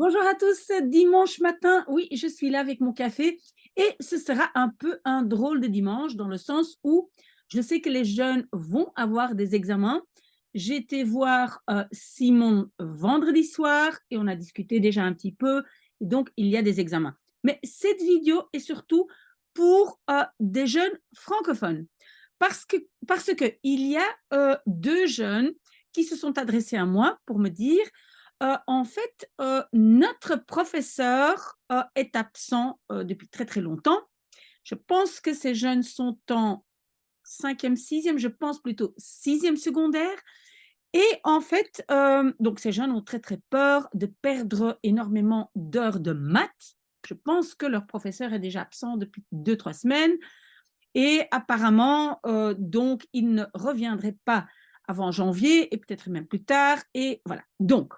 Bonjour à tous, dimanche matin, oui, je suis là avec mon café et ce sera un peu un drôle de dimanche dans le sens où je sais que les jeunes vont avoir des examens. J'ai été voir Simon vendredi soir et on a discuté déjà un petit peu et donc il y a des examens. Mais cette vidéo est surtout pour des jeunes francophones parce que il y a deux jeunes qui se sont adressés à moi pour me dire en fait, notre professeur, est absent, depuis très, très longtemps. Je pense que ces jeunes sont en cinquième, sixième, je pense plutôt sixième secondaire et en fait, donc ces jeunes ont très, très peur de perdre énormément d'heures de maths. Je pense que leur professeur est déjà absent depuis 2, 3 semaines et apparemment, donc il ne reviendrait pas avant janvier et peut-être même plus tard et voilà. Donc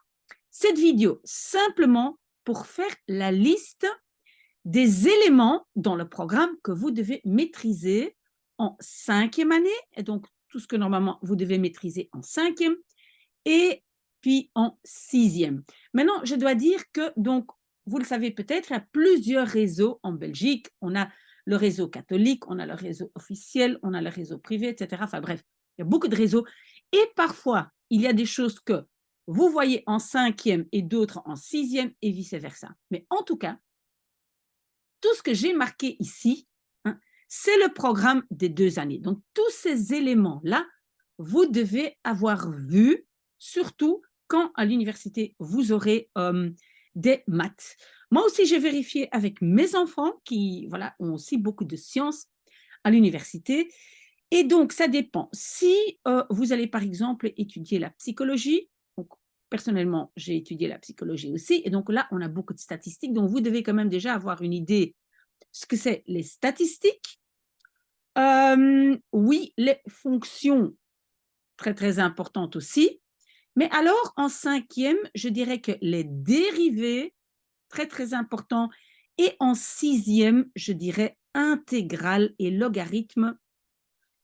cette vidéo, simplement pour faire la liste des éléments dans le programme que vous devez maîtriser en cinquième année, et donc tout ce que normalement vous devez maîtriser en cinquième, et puis en sixième. Maintenant, je dois dire que, donc, vous le savez peut-être, il y a plusieurs réseaux en Belgique. On a le réseau catholique, on a le réseau officiel, on a le réseau privé, etc. Enfin bref, il y a beaucoup de réseaux. Et parfois, il y a des choses que vous voyez en cinquième et d'autres en sixième et vice-versa. Mais en tout cas, tout ce que j'ai marqué ici, hein, c'est le programme des 2 années. Donc, tous ces éléments-là, vous devez avoir vu, surtout quand à l'université, vous aurez des maths. Moi aussi, j'ai vérifié avec mes enfants qui voilà, ont aussi beaucoup de sciences à l'université. Et donc, ça dépend. Si vous allez, par exemple, étudier la psychologie, donc, personnellement, j'ai étudié la psychologie aussi, et donc là, on a beaucoup de statistiques, donc vous devez quand même déjà avoir une idée ce que c'est les statistiques. Oui, les fonctions, très, très importantes aussi. Mais alors, en cinquième, je dirais que les dérivés, très, très important. Et en sixième, je dirais intégrale et logarithme.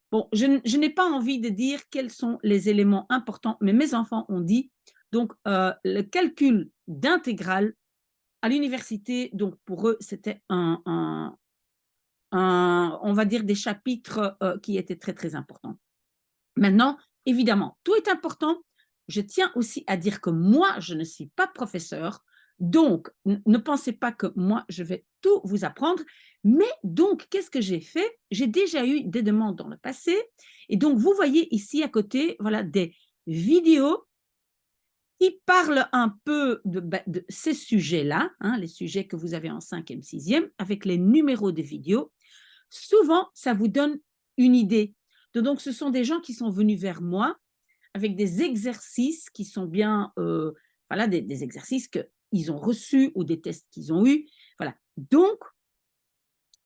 Bon, je n'ai pas envie de dire quels sont les éléments importants, mais mes enfants ont dit, donc, le calcul d'intégrale à l'université, donc pour eux, c'était on va dire des chapitres qui étaient très, très importants. Maintenant, évidemment, tout est important. Je tiens aussi à dire que moi, je ne suis pas professeur, donc ne pensez pas que moi, je vais tout vous apprendre. Mais donc, qu'est-ce que j'ai fait? J'ai déjà eu des demandes dans le passé. Et donc, vous voyez ici à côté, voilà, des vidéos qui parlent un peu de ces sujets-là, hein, les sujets que vous avez en cinquième, sixième, avec les numéros de vidéos. Souvent, ça vous donne une idée. Donc, ce sont des gens qui sont venus vers moi avec des exercices qui sont bien, voilà, des exercices qu'ils ont reçus ou des tests qu'ils ont eus. Voilà. Donc,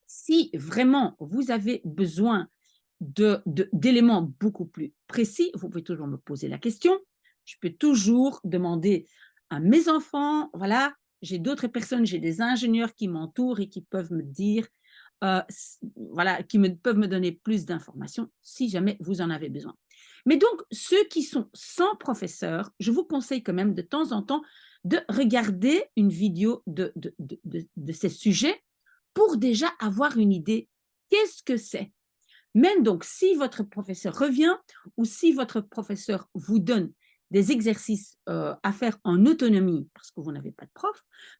si vraiment vous avez besoin d'éléments beaucoup plus précis, vous pouvez toujours me poser la question. Je peux toujours demander à mes enfants, voilà, j'ai d'autres personnes, j'ai des ingénieurs qui m'entourent et qui peuvent me dire, voilà, peuvent me donner plus d'informations si jamais vous en avez besoin. Mais donc, ceux qui sont sans professeur, je vous conseille quand même de temps en temps de regarder une vidéo de ces sujets pour déjà avoir une idée. Qu'est-ce que c'est? Même donc, si votre professeur revient ou si votre professeur vous donne des exercices à faire en autonomie parce que vous n'avez pas de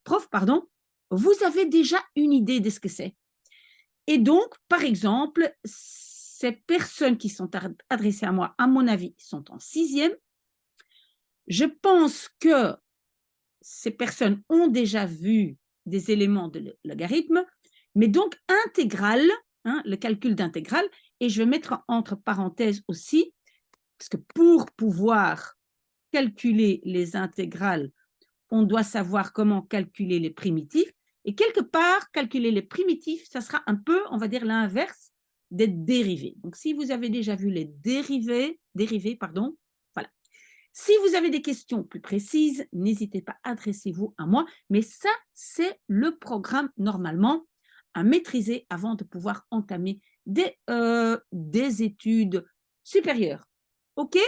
prof, pardon, vous avez déjà une idée de ce que c'est. Et donc, par exemple, ces personnes qui sont adressées à moi, à mon avis, sont en sixième. Je pense que ces personnes ont déjà vu des éléments de logarithme, mais donc intégrale, hein, le calcul d'intégrale, et je vais mettre entre parenthèses aussi, parce que pour pouvoir calculer les intégrales, on doit savoir comment calculer les primitifs, et quelque part, calculer les primitifs, ça sera un peu, on va dire, l'inverse des dérivés. Donc, si vous avez déjà vu les dérivés, pardon, voilà. Si vous avez des questions plus précises, n'hésitez pas, adressez-vous à moi. Mais ça, c'est le programme normalement à maîtriser avant de pouvoir entamer des études supérieures. OK?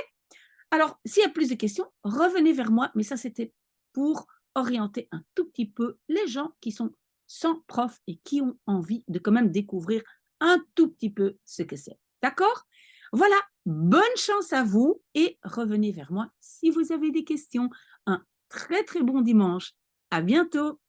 Alors, s'il y a plus de questions, revenez vers moi. Mais ça, c'était pour orienter un tout petit peu les gens qui sont sans prof et qui ont envie de quand même découvrir un tout petit peu ce que c'est. D'accord? Voilà, bonne chance à vous et revenez vers moi si vous avez des questions. Un très très bon dimanche. À bientôt.